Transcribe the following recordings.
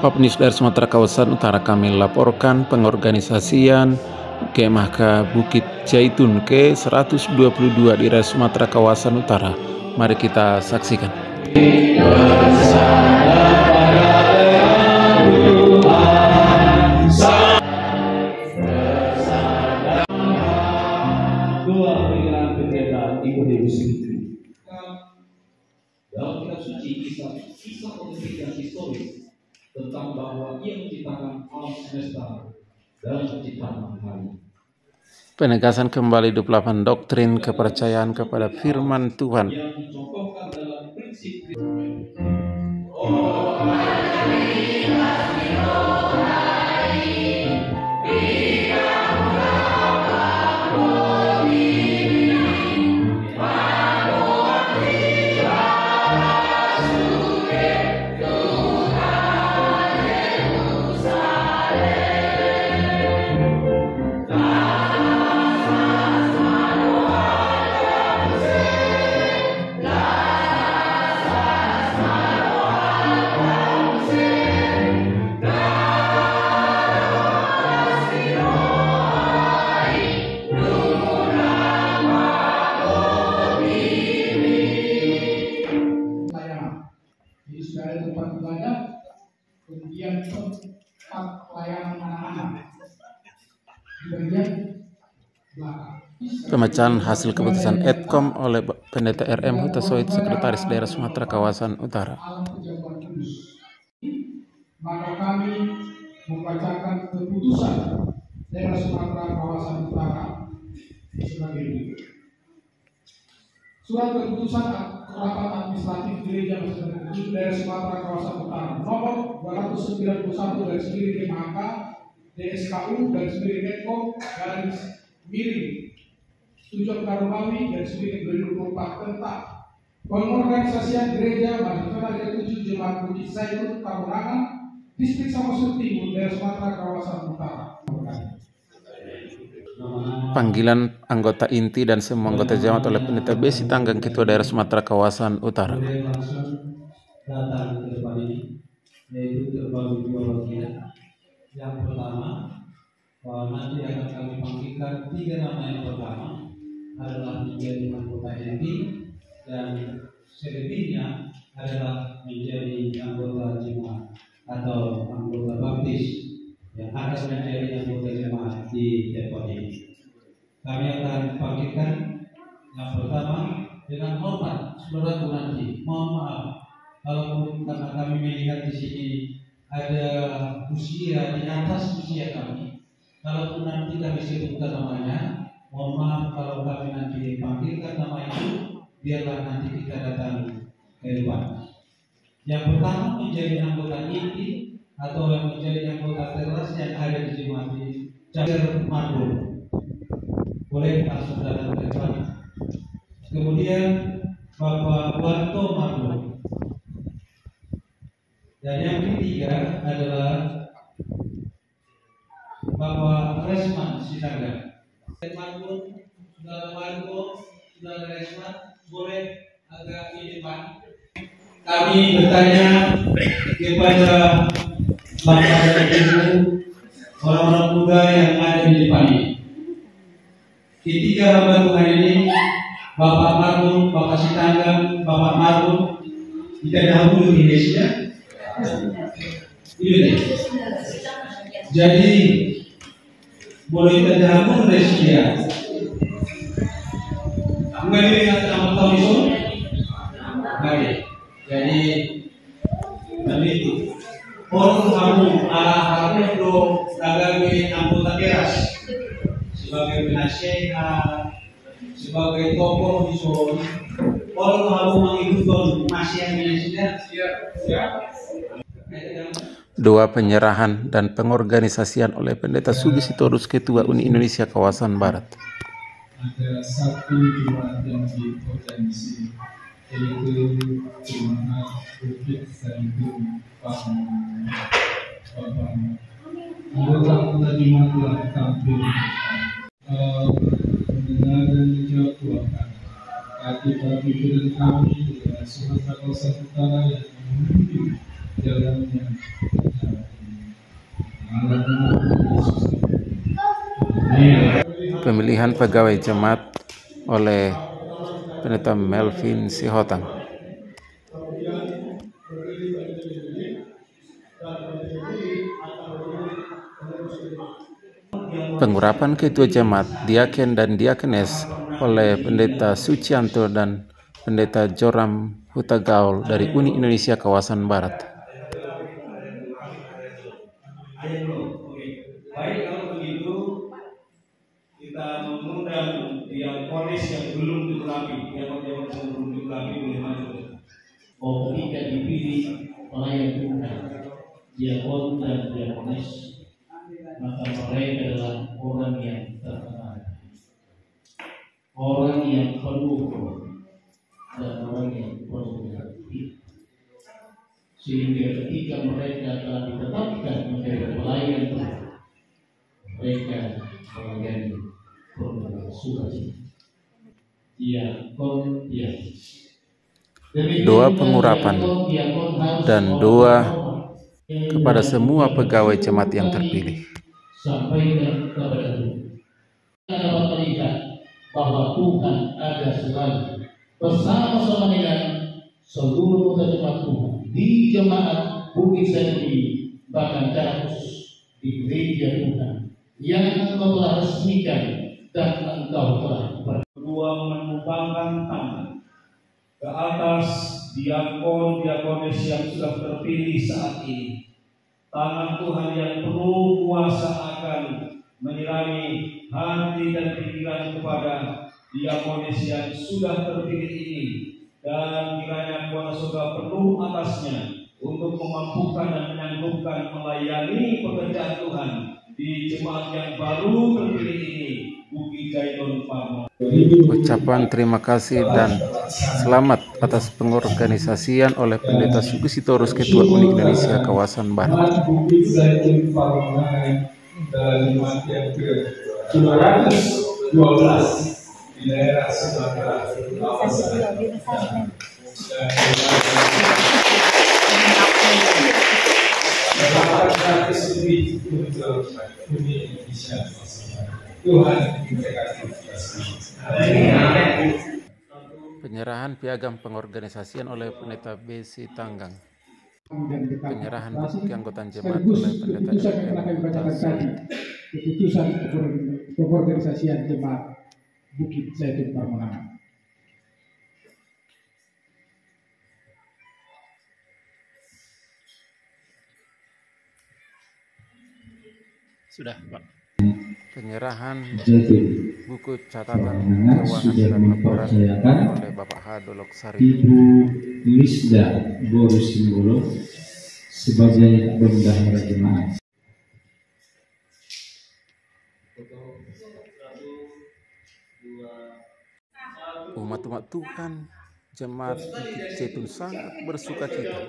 Opnis dari Sumatera Kawasan Utara kami laporkan pengorganisasian Kemah Bukit Jaitun ke-122 di daerah Sumatera Kawasan Utara. Mari kita saksikan. Dua penyerahan bendera Ibu Siti. Dalam kitab suci kisah pengetikan historis tentang bahwa ia menciptakan alam semesta dalam penciptaan matahari. Penegasan kembali 28 doktrin kepercayaan kepada firman Tuhan. Yang dicontohkan dalam prinsip Jadi sudah ada tempat ibadah, kemudian tempat pelayanan anak-anak di bagian belakang. Pemecahan hasil keputusan Edkom oleh Pendeta RM Huta Soit, Sekretaris Daerah Sumatera Kawasan Utara. Alam Pejabat Kudus. Maka kami membacakan keputusan Daerah Sumatera Kawasan Utara sebagai berikut. Surat keputusan rapat administratif gereja Masjid Daerah Sumatera Kawasan Utara nomor 291 garis miring MHK DSKU garis miring Edkom garis miring 7 Karumawi garis miring 2024 tentang pengorganisasian gereja Masjid Raja 7 Jemaat Bukit Zaitun Taburangan Distrik Samosir Timur Daerah Sumatera Kawasan Utara. Panggilan anggota inti dan semua anggota jemaat oleh Pendeta Besi Tanggang, Ketua Daerah Sumatera Kawasan Utara. Langsung datang ke depan ini, yaitu terbagi dua bagian. Yang pertama, nanti akan kami panggilkan 3 nama yang pertama adalah menjadi anggota inti dan selebihnya adalah menjadi anggota jemaat atau anggota baptis yang akan menjadi anggota jemaat di tempat ini. Kami akan panggilkan yang pertama dengan hormat, saudaraku nanti. Mohon maaf kalau karena kami melihat di sini ada usia di atas usia kami. Kalau nanti kami sebutkan namanya, mohon maaf kalau kami nanti panggilkan nama itu, biarlah nanti kita datang ke depan. Yang pertama menjadi anggota inti atau yang menjadi anggota terlas yang ada di jemaat ini, Cager Madu. Boleh langsung datang ke depan. Kemudian Bapak Wanto Madu. Dan yang ketiga adalah Bapak Resman Sitangga. Madu, Saudara Wanto, Saudara Resman, boleh agak di depan. Kami bertanya kepada Bapak dan Ibu, orang-orang muda yang ada di depan ini. Ketiga hamba Tuhan ini, Bapak Margun, Bapak Sitanggang, Bapak Margun, kita dahulu di Indonesia. Ini. Jadi boleh kita dahulu Indonesia. Mungkin dengan nama tahun itu, baik. Jadi itu. Orang kamu harus do sebagai anggota keras, sebagai penasehat, sebagai tokoh di Solo. Orang kamu mengikut masih yang Dua penyerahan dan pengorganisasian oleh Pendeta Sugi Sitorus, Ketua Uni Indonesia Kawasan Barat. Ada satu jemaat yang diorganisasi, yaitu Jemaat Bukit Zaitun anggota jemaat telah tampil mendengar dan menjawab doakan. Hati para pimpinan kami Sumatera Kawasan Utara yang memimpin jalannya pemilihan pegawai jemaat oleh Pendeta Melvin Sihotang. Pengurapan ketua jemaat, diaken dan diakenes oleh Pendeta Sucianto dan Pendeta Joram Hutagaul dari Uni Indonesia Kawasan Barat. Baik, kalau begitu kita mengundang diakonis yang belum diurapi, diakonis yang belum diurapi boleh maju. Ketika dipilih pelayan Tuhan, diakon dan diakonis, maka mereka adalah orang yang terkenal, orang yang penuh dan orang yang penuh hati. Sehingga ketika mereka telah ditetapkan menjadi pelayan Tuhan, mereka melayani penuh sukacita. Doa pengurapan dan doa kepada semua pegawai jemaat yang terpilih. Sampaikan kepada Tuhan. Kita dapat melihat bahwa Tuhan ada selalu bersama-sama dengan seluruh jemaat Tuhan di jemaat Bukit Saitun, bahkan secara khusus di gereja Tuhan yang Engkau telah resmikan dan Engkau telah berdua menumpangkan tangan ke atas diakon-diakonis yang sudah terpilih saat ini. Tangan Tuhan yang penuh kuasa akan menyirami hati dan pikiran kepada diakonis yang sudah terpilih ini, dan kiranya kuasa surga penuh atasnya untuk memampukan dan menyanggupkan melayani pekerjaan Tuhan di jemaat yang baru terpilih ini, Bukit Jaitun Pamor. Ucapan terima kasih dan selamat atas pengorganisasian oleh Pendeta Sugisitorus Ketua Uni Indonesia Kawasan Barat. Bukit Zaitun Paruman dan jemaat yang ke-212 di daerah Sumatera Kawasan. Tuhan memberkati kita semua. Penyerahan piagam pengorganisasian oleh Pendeta B.C. Tanggang. Penyerahan buku keanggotaan jemaat oleh Pendeta keputusan yang telah kami bacakan tadi, keputusan pengorganisasian jemaat Bukit Zaitun Permonangan. Sudah, Pak. Penyerahan Zaitun buku catatan Permonangan keuangan sudah dan laporan dipercayakan oleh Bapak H. Dolok Sari. Ibu Lisda Borusimbolo sebagai bendahara jemaat. Umat-umat Tuhan, jemaat Bukit Zaitun sangat bersuka cita.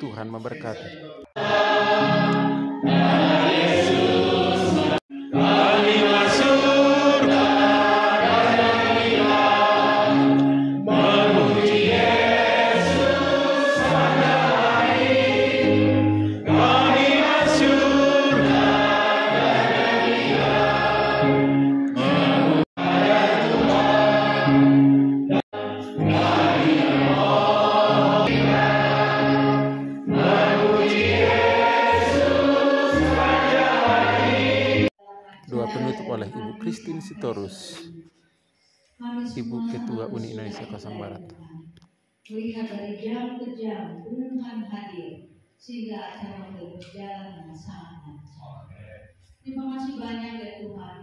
Tuhan memberkati. Doa penutup oleh Ibu Christine Sitorus, Ibu Ketua Uni Indonesia Kawasan Barat. Melihat dari jam ke jam Tuhan hadir sehingga acara berjalan dengan sangat lancar. Terima kasih banyak ya Tuhan,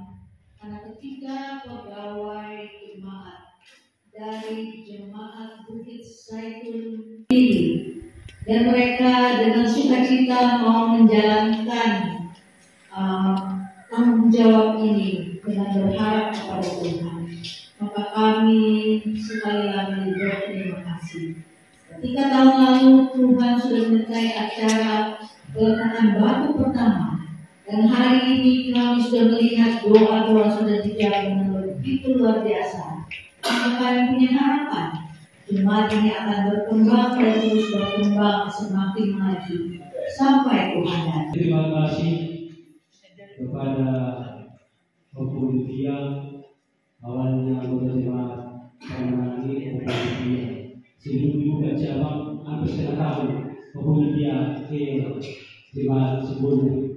karena ketika pegawai jemaat dari jemaat Bukit Zaitun ini dan mereka dengan sukacita mau menjalankan tanggung jawab ini dengan berharap kepada Tuhan, maka kami sekali lagi berterima kasih. Ketika tahun lalu Tuhan sudah menyertai acara peletakan batu pertama, dan hari ini kami sudah melihat doa-doa sudah dijawab dengan begitu luar biasa, maka kami punya harapan jemaat ini akan berkembang dan terus berkembang semakin maju sampai Tuhan datang. Terima kasih kepada kepolisian awalnya anggota jemaat pengenali Opedia sebelum dibuka cabang hampir setengah tahun Opedia ke jemaat sebelum